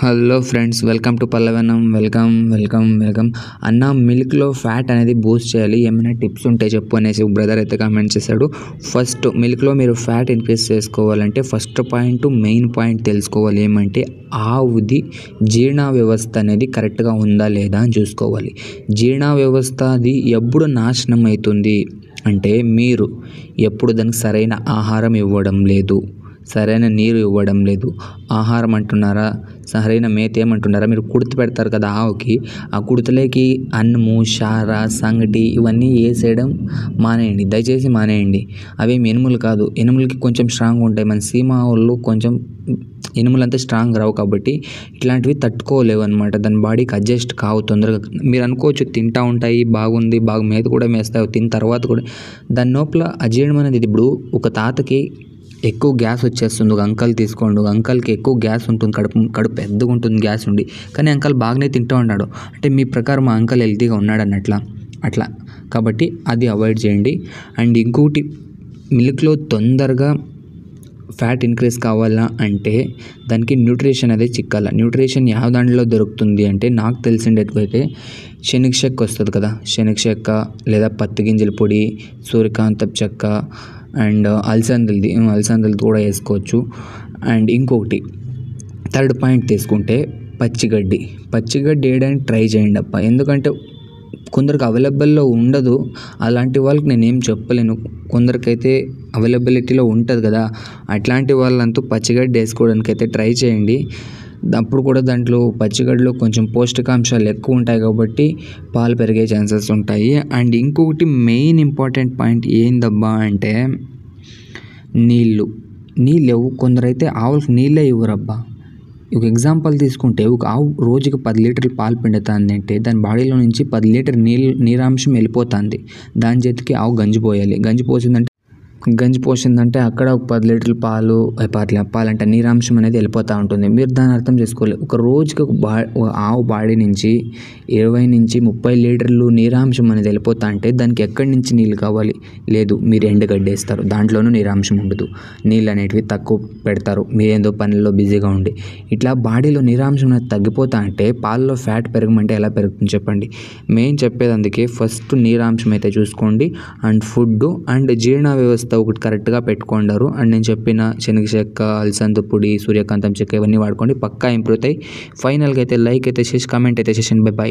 Hello friends, welcome to Pallavanam. Welcome. అన్న, మిల్క్లో fat అనేది బూస్ట్ చేయాలి, ఏమైనా టిప్స్ ఉంటే చెప్పు అనేసి బ్రదర్ అయితే కామెంట్ చేశాడు. ఫస్ట్, మిల్క్లో మీరు ఫ్యాట్ ఇంక్రీజ్ చేసుకోవాలంటే ఫస్ట్ పాయింట్, మెయిన్ పాయింట్ తెలుసుకోవాలి. ఏమంటే ఆవుది జీర్ణ వ్యవస్థ అనేది కరెక్ట్గా ఉందా లేదా అని చూసుకోవాలి. జీర్ణ వ్యవస్థ అది ఎప్పుడు నాశనం అవుతుంది అంటే మీరు ఎప్పుడు దానికి సరైన ఆహారం ఇవ్వడం లేదు, సరైన నీరు ఇవ్వడం లేదు. ఆహారం అంటున్నారా, సరైన మేత ఏమంటున్నారా? మీరు కుడితి పెడతారు కదా ఆవుకి, ఆ కుడితలోకి అన్నము, చార, సంగటి ఇవన్నీ వేసేయడం మానేయండి, దయచేసి మానేయండి. అవేమి ఎనుములు కాదు, ఎనుములకి కొంచెం స్ట్రాంగ్ ఉంటాయి. మన సీమ ఆవులు కొంచెం ఎనుములంతా స్ట్రాంగ్ రావు కాబట్టి ఇట్లాంటివి తట్టుకోలేవు అనమాట. దాని బాడీకి అడ్జస్ట్ కావు తొందరగా. మీరు అనుకోవచ్చు తింటా ఉంటాయి, బాగుంది, బాగా మేత కూడా మేస్తాయి, తిన్న తర్వాత కూడా దాని లోపల అజీర్ణం అనేది. ఇప్పుడు ఒక తాతకి ఎక్కువ గ్యాస్ వచ్చేస్తుంది, ఒక అంకల్ తీసుకోండి, ఒక అంకల్కి ఎక్కువ గ్యాస్ ఉంటుంది, కడుపు పెద్దగా ఉంటుంది గ్యాస్ ఉండి, కానీ అంకల్ బాగానే తింటూ ఉన్నాడు అంటే మీ ప్రకారం మా అంకల్ హెల్తీగా ఉన్నాడు అన్నట్లా. అట్లా కాబట్టి అది అవాయిడ్ చేయండి. అండ్ ఇంకొకటి, మిల్క్లో తొందరగా ఫ్యాట్ ఇంక్రీజ్ కావాలా అంటే దానికి న్యూట్రిషన్ అనేది చిక్కాల. న్యూట్రిషన్ ಯಾವ దాంట్లో దొరుకుతుంది అంటే నాకు తెలిసిండేటైతే శనగ చెక్క వస్తుంది కదా, శనగ చెక్క లేదా పత్తి గింజల పొడి, సూర్యకాంతపు చెక్క అండ్ అలసందలది కూడా వేసుకోవచ్చు. అండ్ ఇంకొకటి థర్డ్ పాయింట్ తీసుకుంటే పచ్చిగడ్డి వేయడానికి ట్రై చేయండి అప్ప. ఎందుకంటే కొందరికి అవైలబుల్లో ఉండదు, అలాంటి వాళ్ళకి నేనేం చెప్పలేను. కొందరికైతే అవైలబిలిటీలో ఉంటుంది కదా, అట్లాంటి వాళ్ళంతా పచ్చిగడ్డి వేసుకోవడానికి అయితే ట్రై చేయండి. అప్పుడు కూడా దాంట్లో పచ్చిగడ్డలో కొంచెం పౌష్టికాంశాలు ఎక్కువ ఉంటాయి కాబట్టి పాలు పెరిగే ఛాన్సెస్ ఉంటాయి. అండ్ ఇంకొకటి మెయిన్ ఇంపార్టెంట్ పాయింట్ ఏందబ్బా అంటే నీళ్ళు కొందరైతే ఆవులకు నీళ్ళే ఇవ్వరబ్బా. ఒక ఎగ్జాంపుల్ తీసుకుంటే, ఒక ఆవు రోజుకి 10 లీటర్లు పాలు పిండుతుంది అంటే దాని బాడీలో నుంచి 10 లీటర్ నీరాంశం వెళ్ళిపోతుంది. దాని చేతికి ఆవు గంజి పోసిందంటే అక్కడ ఒక 10 లీటర్ల పాలంటే నీరాంశం అనేది వెళ్ళిపోతూ ఉంటుంది. మీరు దాన్ని అర్థం చేసుకోవాలి. ఒక రోజుకి ఒక ఆవు బాడీ నుంచి 20 నుంచి 30 లీటర్లు నీరాంశం అనేది వెళ్ళిపోతా అంటే దానికి ఎక్కడి నుంచి నీళ్ళు కావాలి? లేదు, మీరు ఎండగడ్డేస్తారు, దాంట్లోనూ నీరాంశం ఉండదు, నీళ్ళు అనేటివి తక్కువ పెడతారు, మీరేందో పనుల్లో బిజీగా ఉండి. ఇట్లా బాడీలో నీరాంశం అనేది తగ్గిపోతా అంటే పాలలో ఫ్యాట్ పెరగమంటే ఎలా పెరుగుతుంది చెప్పండి? మెయిన్ చెప్పేది అందుకే, ఫస్ట్ నీరాంశం అయితే చూసుకోండి. అండ్ ఫుడ్ అండ్ జీర్ణ వ్యవస్థ ఒకటి కరెక్ట్గా పెట్టుకుంటారు. అండ్ నేను చెప్పిన శనగ చెక్క, అలసంద పొడి, సూర్యకాంతం చెక్క ఇవన్నీ వాడుకోండి, పక్కా ఇంప్రూవ్ అవుతాయి. ఫైనల్గా అయితే లైక్ అయితే చేసి కామెంట్ అయితే చేసి బై.